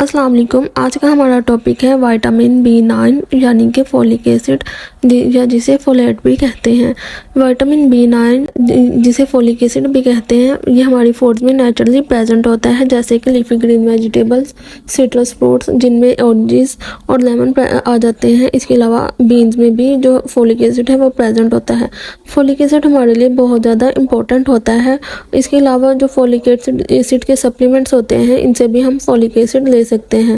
अस्सलाम वालेकुम। आज का हमारा टॉपिक है विटामिन B9 यानी कि फोलिक एसिड या जिसे फोलेट भी कहते हैं। विटामिन B9 जिसे फोलिक एसिड भी कहते हैं, ये हमारी फूड्स में नेचुरली प्रेजेंट होता है, जैसे कि leafy green vegetables, citrus fruits जिनमें ऑरेंजेस और लेमन आ जाते हैं। इसके अलावा बीन्स में भी जो फोलिक एसिड है वो प्रेजेंट होता है। फोलिक एसिड हमारे लिए बहुत ज़्यादा इम्पोर्टेंट होता है। इसके अलावा जो फोलिक एसिड के सप्लीमेंट्स होते हैं, इनसे भी हम फोलिक एसिड ले सकते हैं।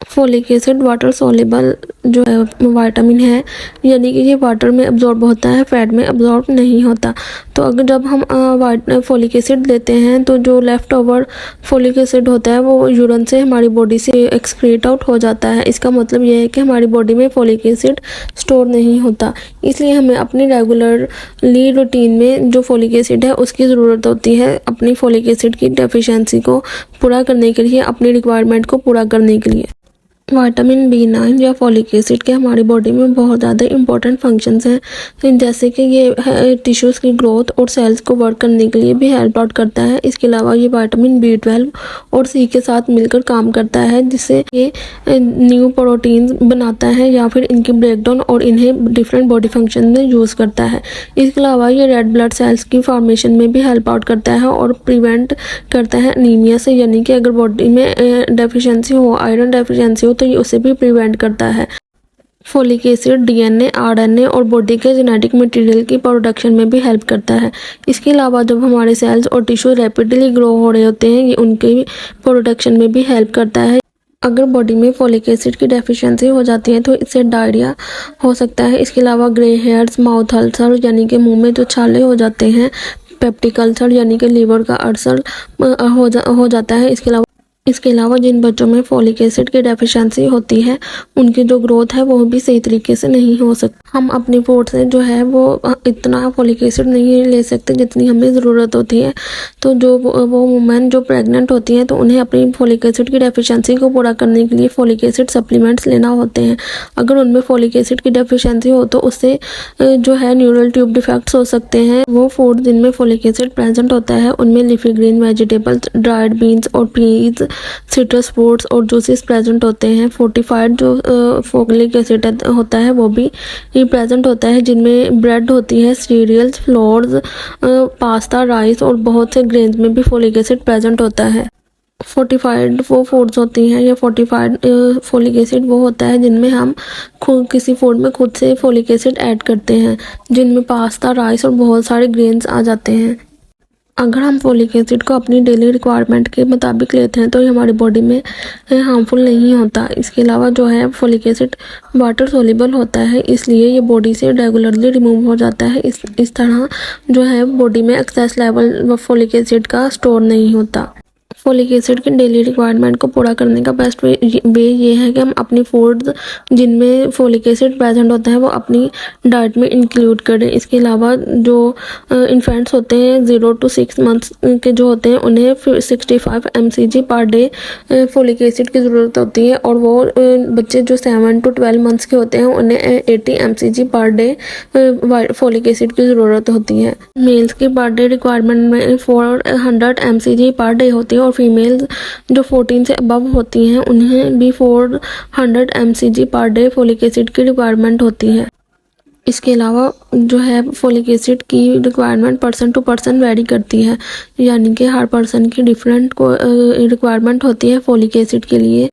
फोलिक एसिड वाटर सोल्यूबल जो है विटामिन है, यानी कि ये वाटर में अब्जॉर्ब होता है, फैट में अब्जॉर्ब नहीं होता। तो अगर जब हम फोलिक एसिड लेते हैं तो जो लेफ़्ट ओवर फोलिक एसिड होता है वो यूरिन से हमारी बॉडी से एक्सक्रीट आउट हो जाता है। इसका मतलब ये है कि हमारी बॉडी में फोलिक एसिड स्टोर नहीं होता। इसलिए हमें अपनी रेगुलरली रूटीन में जो फोलिक एसिड है उसकी ज़रूरत होती है, अपनी फोलिक एसिड की डेफिशिएंसी को पूरा करने के लिए, अपनी रिक्वायरमेंट को पूरा करने के लिए। विटामिन B9 या फोलिक एसिड के हमारी बॉडी में बहुत ज़्यादा इंपॉर्टेंट फंक्शंस हैं, जैसे कि ये टिश्यूज़ की ग्रोथ और सेल्स को वर्क करने के लिए भी हेल्प आउट करता है। इसके अलावा ये विटामिन B12 और C के साथ मिलकर काम करता है, जिससे ये न्यू प्रोटीन्स बनाता है या फिर इनकी ब्रेकडाउन और इन्हें डिफरेंट बॉडी फंक्शन में यूज़ करता है। इसके अलावा ये रेड ब्लड सेल्स की फॉर्मेशन में भी हेल्प आउट करता है और प्रिवेंट करता है एनीमिया से, यानी कि अगर बॉडी में डेफिशिएंसी हो, आयरन डेफिशिएंसी हो, तो ये उसे भी प्रिवेंट करता है। फोलिक एसिड DNA, RNA और बॉडी के जेनेटिक मटेरियल की प्रोडक्शन में भी हेल्प करता है। इसके अलावा जब हमारे सेल्स और टिश्यू रैपिडली ग्रो हो रहे होते हैं, ये उनके प्रोडक्शन में भी हेल्प करता है। अगर बॉडी में फोलिक एसिड की डेफिशिएंसी हो जाती है तो इससे डायरिया हो सकता है। इसके अलावा ग्रे हेयर्स, माउथ अल्सर यानी कि मुंह में जो छाले हो जाते हैं, पेप्टिक अल्सर यानी कि लीवर का अल्सर हो जाता है। इसके अलावा जिन बच्चों में फोलिक एसिड की डेफिशिएंसी होती है, उनकी जो ग्रोथ है वो भी सही तरीके से नहीं हो सकती। हम अपनी फूड से जो है वो इतना फोलिक एसिड नहीं ले सकते जितनी हमें ज़रूरत होती है। तो जो वो वुमेन जो प्रेग्नेंट होती हैं, तो उन्हें अपनी फोलिक एसिड की डेफिशिएंसी को पूरा करने के लिए फोलिक एसिड सप्लीमेंट्स लेना होते हैं। अगर उनमें फोलिक एसिड की डेफिशिएंसी हो तो उससे जो है न्यूरल ट्यूब डिफेक्ट्स हो सकते हैं। वो फूड जिनमें फोलिक एसिड प्रेजेंट होता है उनमें leafy green vegetables, dried beans और पीज, सिट्रस फ्रूट्स और जूसेस प्रेजेंट होते हैं। फोर्टिफाइड जो फोलिक एसिड होता है वो भी प्रेजेंट होता है, जिनमें ब्रेड होती है, सीरियल्स, फ्लोर्स, पास्ता, राइस और बहुत से ग्रेन्स में भी फोलिक एसिड प्रेजेंट होता है। फोर्टिफाइड वो फूड्स होती हैं, या फोर्टिफाइड फोलिक एसिड वो होता है जिनमें हम किसी फूड में खुद से फोलिक एसिड ऐड करते हैं, जिनमें पास्ता, राइस और बहुत सारे ग्रेन्स आ जाते हैं। अगर हम फोलिक एसिड को अपनी डेली रिक्वायरमेंट के मुताबिक लेते हैं तो ये हमारी बॉडी में हार्मफुल नहीं होता। इसके अलावा जो है फोलिक एसिड वाटर सोल्यूबल होता है, इसलिए ये बॉडी से रेगुलरली रिमूव हो जाता है। इस तरह जो है बॉडी में एक्सेस लेवल फोलिक एसिड का स्टोर नहीं होता। फोलिक एसिड की डेली रिक्वायरमेंट को पूरा करने का बेस्ट वे ये है कि हम अपनी फूड्स जिनमें फोलिक एसिड प्रेजेंट होता है वो अपनी डाइट में इंक्लूड करें। इसके अलावा जो इन्फेंट्स होते हैं 0 to 6 मंथ्स के जो होते हैं, उन्हें 65 mcg per day folic acid की ज़रूरत होती है, और वो बच्चे जो 7 to 12 मंथ्स के होते हैं उन्हें 80 mcg per day folic acid की ज़रूरत होती है। मेल्स की पर डे रिक्वायरमेंट में 400 mcg पर डे होती है, और फीमेल्स जो 14 से अबव होती हैं उन्हें भी 400 mcg per day folic acid की रिक्वायरमेंट होती है। इसके अलावा जो है फोलिक एसिड की requirement person to person vary करती है, यानी कि हर पर्सन की डिफरेंट रिक्वायरमेंट होती है फोलिक एसिड के लिए।